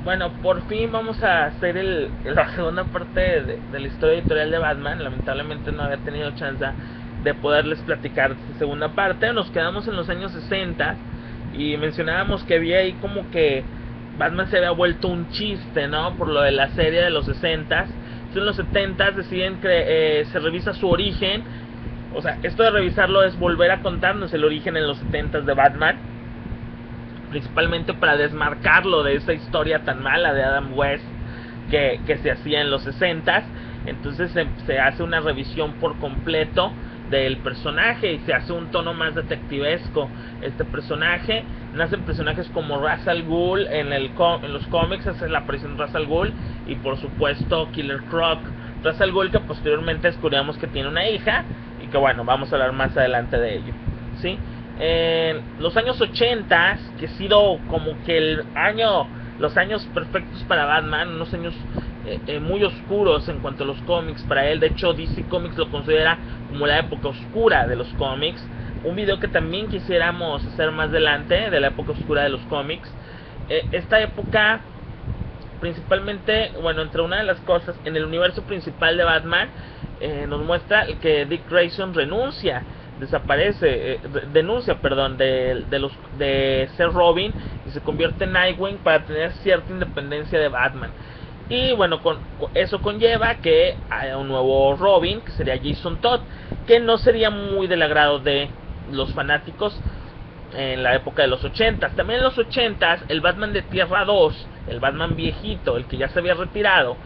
Bueno, por fin vamos a hacer la segunda parte de la historia editorial de Batman. Lamentablemente no había tenido chance de poderles platicar esta segunda parte. Nos quedamos en los años 60 y mencionábamos que había ahí como que Batman se había vuelto un chiste, ¿no? Por lo de la serie de los 60. Entonces en los 70 deciden que se revisa su origen. O sea, esto de revisarlo es volver a contarnos el origen en los 70 de Batman, principalmente para desmarcarlo de esa historia tan mala de Adam West que se hacía en los 60. Entonces se hace una revisión por completo del personaje y se hace un tono más detectivesco. Este personaje, nacen personajes como Ra's al Ghul en los cómics, hace la aparición de Ra's al Ghul, y por supuesto Killer Croc. Ra's al Ghul, que posteriormente descubrimos que tiene una hija y que bueno, vamos a hablar más adelante de ello, ¿sí? En los años 80, que ha sido como que los años perfectos para Batman, unos años muy oscuros en cuanto a los cómics para él. De hecho, DC Comics lo considera como la época oscura de los cómics. Un video que también quisiéramos hacer más adelante, de la época oscura de los cómics. Esta época, principalmente, bueno, entre una de las cosas, en el universo principal de Batman, nos muestra que Dick Grayson denuncia de ser Robin, y se convierte en Nightwing para tener cierta independencia de Batman. Y bueno, eso conlleva que haya un nuevo Robin, que sería Jason Todd, que no sería muy del agrado de los fanáticos en la época de los 80. También en los 80, el Batman de Tierra 2, el Batman viejito, el que ya se había retirado,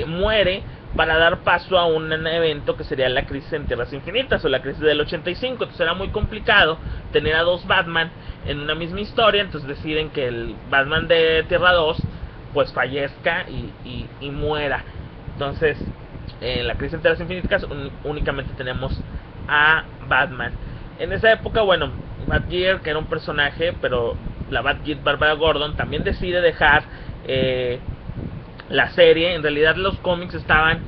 muere para dar paso a un evento que sería la crisis en Tierras Infinitas, o la crisis del 85. Entonces era muy complicado tener a dos Batman en una misma historia. Entonces deciden que el Batman de Tierra 2 pues fallezca y muera. Entonces en la crisis en Tierras Infinitas únicamente tenemos a Batman. En esa época, bueno, Batgirl, que era un personaje, pero la Batgirl Barbara Gordon también decide dejar la serie. En realidad los cómics estaban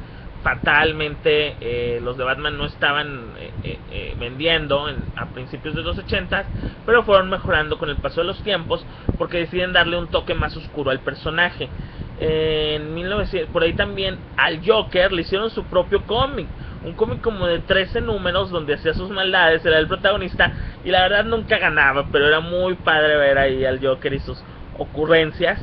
fatalmente, los de Batman no estaban vendiendo a principios de los 80, pero fueron mejorando con el paso de los tiempos, porque deciden darle un toque más oscuro al personaje. En 1900, por ahí también al Joker le hicieron su propio cómic, un cómic como de 13 números donde hacía sus maldades, era el protagonista, y la verdad nunca ganaba, pero era muy padre ver ahí al Joker y sus ocurrencias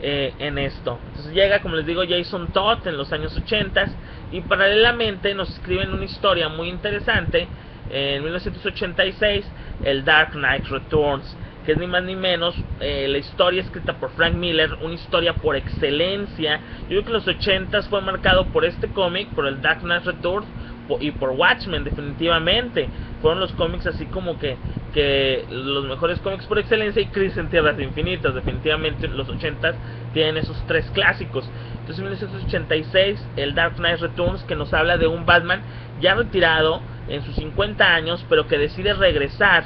en esto. Entonces llega, como les digo, Jason Todd en los años 80, y paralelamente nos escriben una historia muy interesante en 1986, el Dark Knight Returns, que es ni más ni menos la historia escrita por Frank Miller, una historia por excelencia. Yo creo que los 80 fue marcado por este cómic, por el Dark Knight Returns y por Watchmen. Definitivamente fueron los cómics así como que los mejores cómics por excelencia, y Crisis en Tierras Infinitas. Definitivamente los 80 tienen esos tres clásicos. Entonces en 1986 el Dark Knight Returns, que nos habla de un Batman ya retirado en sus 50 años, pero que decide regresar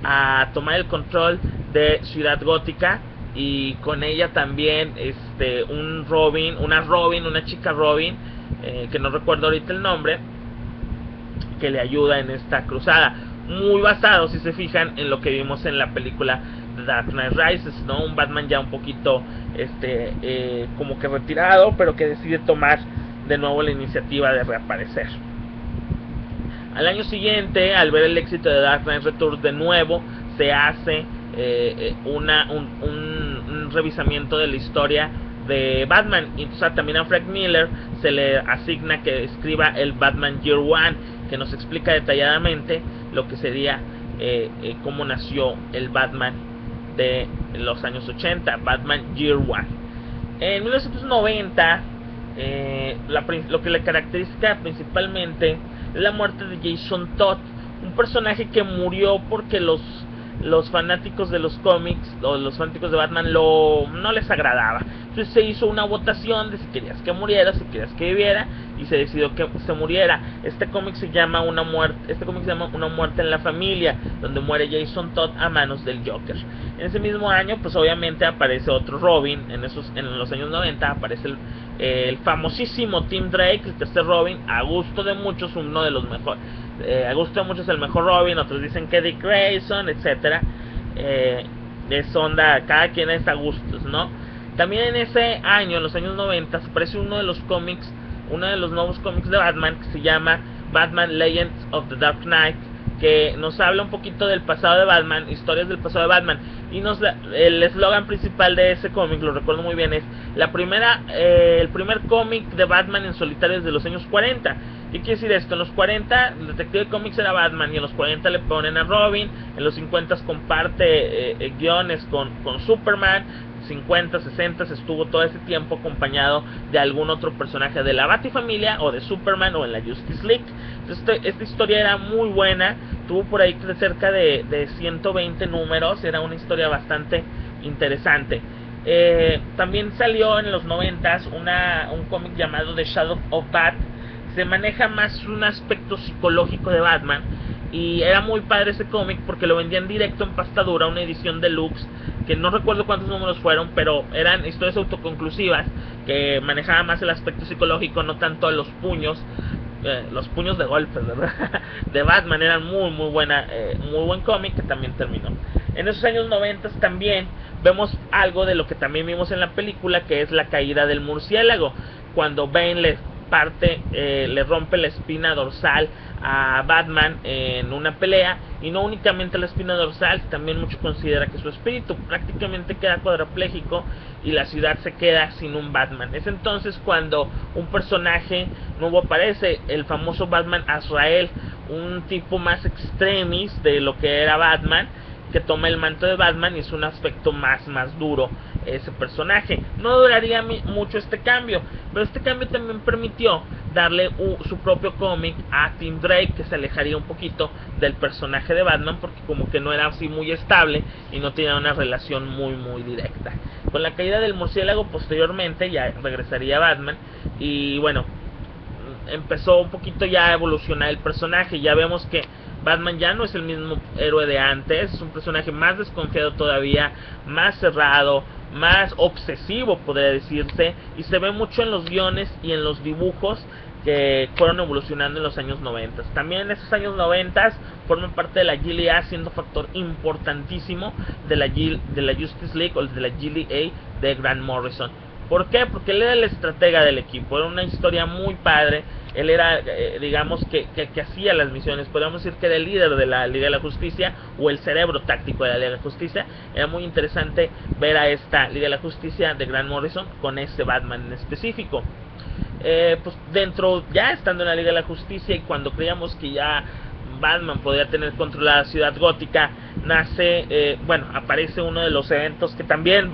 a tomar el control de Ciudad Gótica, y con ella también una chica Robin, que no recuerdo ahorita el nombre, que le ayuda en esta cruzada, muy basado, si se fijan, en lo que vimos en la película The Dark Knight Rises, ¿no? Un Batman ya un poquito como que retirado, pero que decide tomar de nuevo la iniciativa de reaparecer. Al año siguiente, al ver el éxito de Dark Knight Returns, de nuevo se hace un revisamiento de la historia de Batman, y entonces también a Frank Miller se le asigna que escriba el Batman Year One, que nos explica detalladamente lo que sería cómo nació el Batman de los años 80, Batman Year One. En 1990, lo que le caracteriza principalmente es la muerte de Jason Todd, un personaje que murió porque los fanáticos de los cómics, o los fanáticos de Batman, no les agradaba. Entonces se hizo una votación de si querías que muriera, si querías que viviera, y se decidió que se muriera. Este cómic se llama Una muerte en la familia, donde muere Jason Todd a manos del Joker. En ese mismo año, pues obviamente aparece otro Robin. En los años 90 aparece el famosísimo Tim Drake, el tercer Robin, a gusto de muchos, uno de los mejores. A gusto de muchos el mejor Robin, otros dicen que Dick Grayson, etcétera. Es onda, cada quien es a gustos, ¿no? También en ese año, en los años 90, aparece uno de los cómics, uno de los nuevos cómics de Batman, que se llama Batman Legends of the Dark Knight, que nos habla un poquito del pasado de Batman, historias del pasado de Batman, y el eslogan principal de ese cómic, lo recuerdo muy bien, es el primer cómic de Batman en solitario desde los años 40. ¿Qué quiere decir esto? En los 40 el detective de cómics era Batman, y en los 40 le ponen a Robin, en los 50 comparte guiones con Superman, 50, 60 estuvo todo ese tiempo acompañado de algún otro personaje de la Batifamilia o de Superman o en la Justice League. Entonces esta historia era muy buena, tuvo por ahí cerca de 120 números, era una historia bastante interesante. También salió en los 90 un cómic llamado The Shadow of Bat. Se maneja más un aspecto psicológico de Batman, y era muy padre ese cómic porque lo vendían directo en pasta dura, una edición deluxe, que no recuerdo cuántos números fueron, pero eran historias autoconclusivas que manejaban más el aspecto psicológico, no tanto los puños de golpes, ¿verdad? De Batman. Eran muy buen cómic, que también terminó. En esos años 90 también vemos algo de lo que también vimos en la película, que es la caída del murciélago, cuando Bane le rompe la espina dorsal a Batman en una pelea, y no únicamente la espina dorsal, también mucho considera que su espíritu prácticamente queda cuadrapléjico y la ciudad se queda sin un Batman. Es entonces cuando un personaje nuevo aparece, el famoso Batman Azrael, un tipo más extremis de lo que era Batman, que toma el manto de Batman y es un aspecto más duro ese personaje. No duraría mucho este cambio, pero este cambio también permitió darle su propio cómic a Tim Drake, que se alejaría un poquito del personaje de Batman, porque como que no era así muy estable y no tenía una relación muy directa. Con la caída del murciélago posteriormente ya regresaría Batman, y bueno, empezó un poquito ya a evolucionar el personaje. Ya vemos que Batman ya no es el mismo héroe de antes, es un personaje más desconfiado todavía, más cerrado, más obsesivo podría decirse, y se ve mucho en los guiones y en los dibujos que fueron evolucionando en los años 90. También en esos años 90 forman parte de la GLA, siendo factor importantísimo de la Justice League o de la GLA de Grant Morrison. ¿Por qué? Porque él era el estratega del equipo, era una historia muy padre. Él era, digamos, que hacía las misiones. Podríamos decir que era el líder de la Liga de la Justicia, o el cerebro táctico de la Liga de la Justicia. Era muy interesante ver a esta Liga de la Justicia de Grant Morrison con ese Batman en específico. Pues ya estando en la Liga de la Justicia, y cuando creíamos que ya Batman podía tener controlada la ciudad gótica, aparece uno de los eventos que también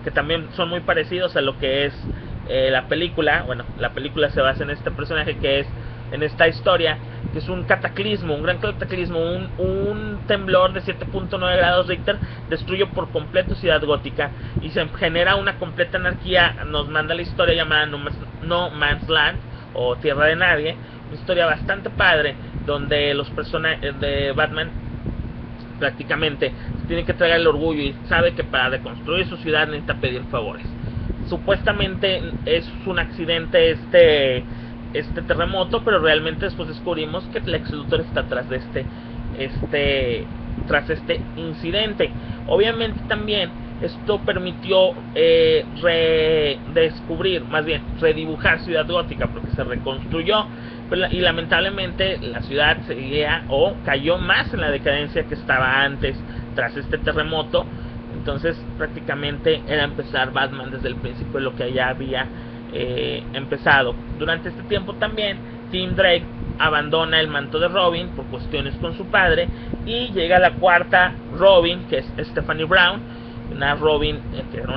que también son muy parecidos a lo que es la película. Bueno, la película se basa en este personaje, que es en esta historia, que es un cataclismo, un gran cataclismo, un temblor de 7.9 grados Richter destruye por completo Ciudad Gótica y se genera una completa anarquía. Nos manda la historia llamada No Man's Land, o Tierra de Nadie, una historia bastante padre, donde los personajes de Batman prácticamente tiene que traer el orgullo, y sabe que para reconstruir su ciudad necesita pedir favores. Supuestamente es un accidente este terremoto, pero realmente después descubrimos que Lex Luthor está atrás de tras este incidente. Obviamente también esto permitió redibujar Ciudad Gótica, porque se reconstruyó, y lamentablemente la ciudad seguía o cayó más en la decadencia que estaba antes tras este terremoto. Entonces prácticamente era empezar Batman desde el principio de lo que ya había empezado. Durante este tiempo también Tim Drake abandona el manto de Robin por cuestiones con su padre, y llega la cuarta Robin, que es Stephanie Brown, una Robin que era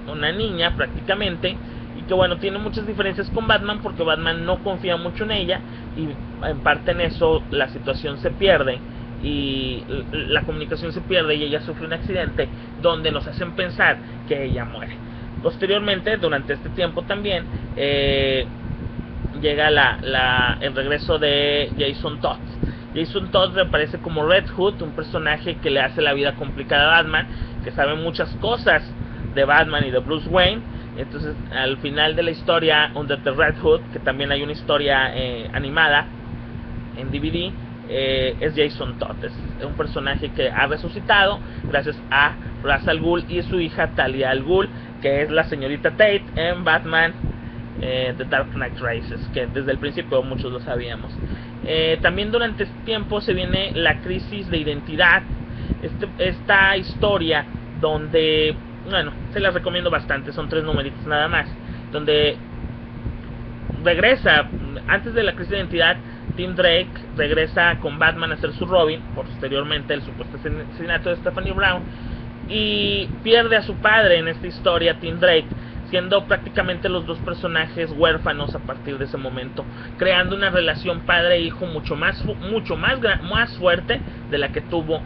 una niña prácticamente, y que bueno, tiene muchas diferencias con Batman, porque Batman no confía mucho en ella, y en parte en eso la situación se pierde, y la comunicación se pierde, y ella sufre un accidente donde nos hacen pensar que ella muere. Posteriormente, durante este tiempo también llega el regreso de Jason Todd. Jason Todd reaparece como Red Hood, un personaje que le hace la vida complicada a Batman, que sabe muchas cosas de Batman y de Bruce Wayne. Entonces, al final de la historia Under the Red Hood, que también hay una historia animada en DVD, es Jason Todd. Es un personaje que ha resucitado gracias a Ra's al Ghul y su hija Talia al Ghul, que es la señorita Tate en Batman The Dark Knight Rises, que desde el principio muchos lo sabíamos. También durante este tiempo se viene la crisis de identidad, esta historia donde, bueno, se las recomiendo bastante, son 3 numeritos nada más, donde regresa, antes de la crisis de identidad, Tim Drake regresa con Batman a hacer su Robin, posteriormente el supuesto asesinato de Stephanie Brown, y pierde a su padre en esta historia, Tim Drake, siendo prácticamente los dos personajes huérfanos a partir de ese momento, creando una relación padre-hijo mucho más fuerte de la que tuvo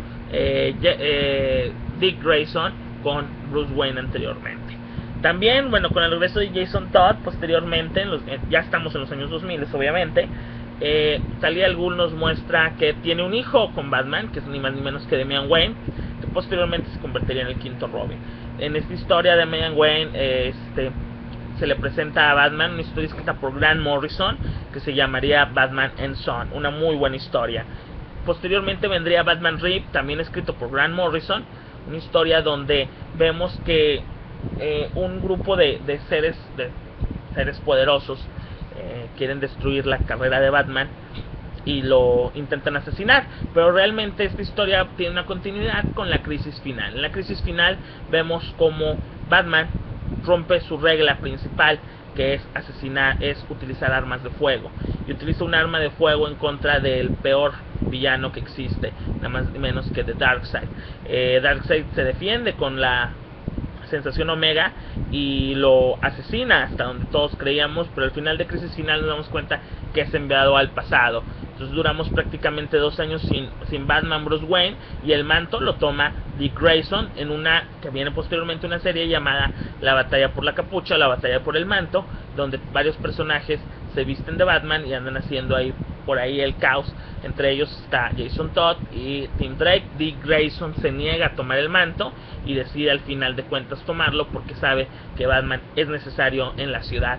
Dick Grayson con Bruce Wayne anteriormente. También, bueno, con el regreso de Jason Todd posteriormente, ya estamos en los años 2000 obviamente, Talia al Ghul nos muestra que tiene un hijo con Batman, que es ni más ni menos que Damian Wayne, que posteriormente se convertiría en el quinto Robin. En esta historia de Damian Wayne se le presenta a Batman una historia escrita por Grant Morrison que se llamaría Batman and Son, una muy buena historia. Posteriormente vendría Batman Rip, también escrito por Grant Morrison, una historia donde vemos que un grupo de seres poderosos quieren destruir la carrera de Batman y lo intentan asesinar, pero realmente esta historia tiene una continuidad con la crisis final. En la crisis final vemos como Batman rompe su regla principal, que es utilizar armas de fuego, y utiliza un arma de fuego en contra del peor villano que existe, nada más ni menos que de Darkseid. Darkseid se defiende con la Sensación Omega y lo asesina hasta donde todos creíamos, pero al final de crisis final nos damos cuenta que es enviado al pasado. Entonces duramos prácticamente 2 años sin Batman Bruce Wayne, y el manto lo toma Dick Grayson en una que viene posteriormente una serie llamada La Batalla por la Capucha, La Batalla por el Manto, donde varios personajes se visten de Batman y andan haciendo por ahí el caos. Entre ellos está Jason Todd y Tim Drake. Dick Grayson se niega a tomar el manto y decide al final de cuentas tomarlo porque sabe que Batman es necesario en la ciudad,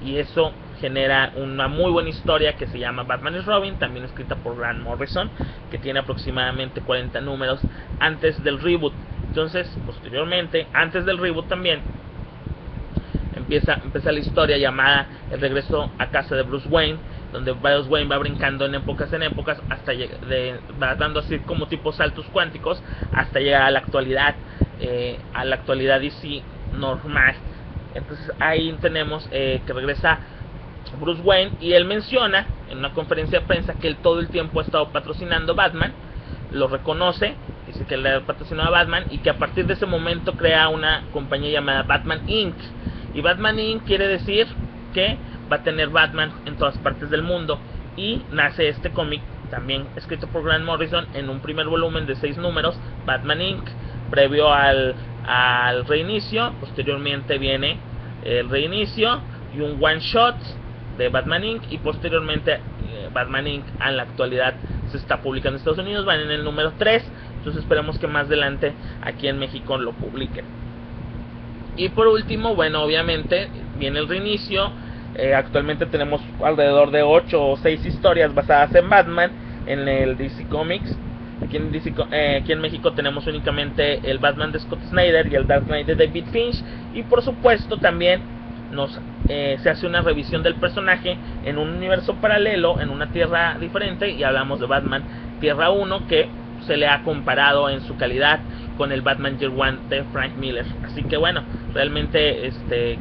y eso genera una muy buena historia que se llama Batman is Robin, también escrita por Grant Morrison, que tiene aproximadamente 40 números antes del reboot. Entonces, posteriormente, antes del reboot también empieza la historia llamada El regreso a casa de Bruce Wayne, donde Bruce Wayne va brincando en épocas hasta va dando así como tipos saltos cuánticos hasta llegar a la actualidad DC normal. Entonces ahí tenemos que regresa Bruce Wayne, y él menciona en una conferencia de prensa que él todo el tiempo ha estado patrocinando Batman, lo reconoce, dice que él le ha patrocinado a Batman, y que a partir de ese momento crea una compañía llamada Batman Inc. Y Batman Inc. quiere decir que va a tener Batman en todas partes del mundo, y nace este cómic también escrito por Grant Morrison en un primer volumen de 6 números, Batman Inc., previo al reinicio. Posteriormente viene el reinicio y un one shot de Batman Inc. y posteriormente Batman Inc. en la actualidad se está publicando en Estados Unidos, van en el número 3, entonces esperemos que más adelante aquí en México lo publiquen. Y por último, bueno, obviamente viene el reinicio. Actualmente tenemos alrededor de 8 o 6 historias basadas en Batman en el DC Comics. Aquí en México tenemos únicamente el Batman de Scott Snyder y el Dark Knight de David Finch, y por supuesto también se hace una revisión del personaje en un universo paralelo, en una tierra diferente, y hablamos de Batman Tierra 1, que se le ha comparado en su calidad con el Batman Year One de Frank Miller. Así que bueno, realmente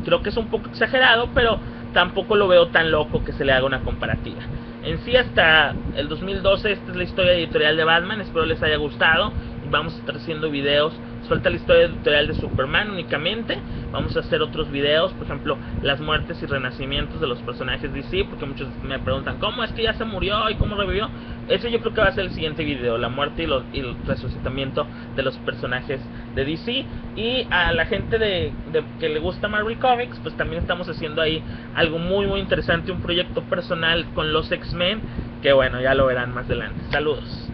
creo que es un poco exagerado, pero tampoco lo veo tan loco que se le haga una comparativa. En sí, hasta el 2012 esta es la historia editorial de Batman. Espero les haya gustado, y vamos a estar haciendo videos. Falta la historia editorial de Superman únicamente. Vamos a hacer otros videos, por ejemplo, las muertes y renacimientos de los personajes DC, porque muchos me preguntan ¿cómo es que ya se murió y cómo revivió? Ese yo creo que va a ser el siguiente video, la muerte y el resucitamiento de los personajes de DC. Y a la gente que le gusta Marvel Comics, pues también estamos haciendo ahí algo muy muy interesante, un proyecto personal con los X-Men, que bueno, ya lo verán más adelante. Saludos.